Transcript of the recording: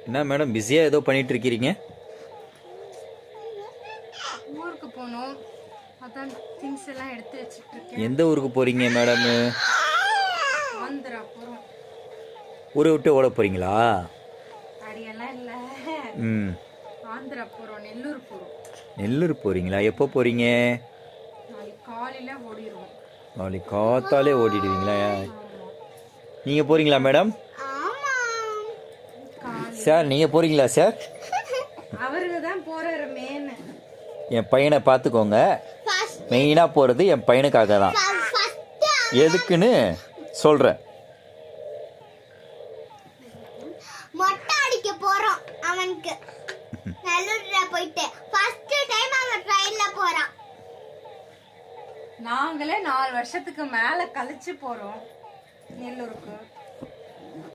என்ன மேடம் பிஸியாக ஏதோ பண்ணிட்டு இருக்கீங்க? ஊருக்கு போகணும், அதான் திங்ஸ் எல்லாம் எடுத்து வச்சுட்டு இருக்கேன். எந்த ஊருக்கு போறீங்க மேடம்? ஆந்திரா போகிறோம். ஊரை விட்டு ஓட போறீங்களா? அடியெல்லாம் இல்லை, ஆந்திரா போகிறோம், நெல்லூர் போகிறோம். நெல்லூர் போறீங்களா? எப்போ போறீங்க? நாளைக்கு காலையில் ஓடிடுவோம். நாளைக்கு காத்தாலே ஓடிடுவீங்களா? நீங்க போறீங்களா மேடம்? சார் நீங்க போறீங்களா சார்? அவருங்க தான் போறாரு மெயின். என் பையனை பார்த்துக்கோங்க. மெயினாக போகிறது என் பையனுக்காக தான். எதுக்குன்னு சொல்கிறேன். மொட்டை அடிக்க போறோம் அவனுக்கு. நெல்லூர்ல போயிட்டு ஃபர்ஸ்ட் டைம் அவன் ட்ரெயின்ல போறான். நாங்களே 4 வருஷத்துக்கு மேல கழிச்சு போறோம் நெல்லூருக்கு.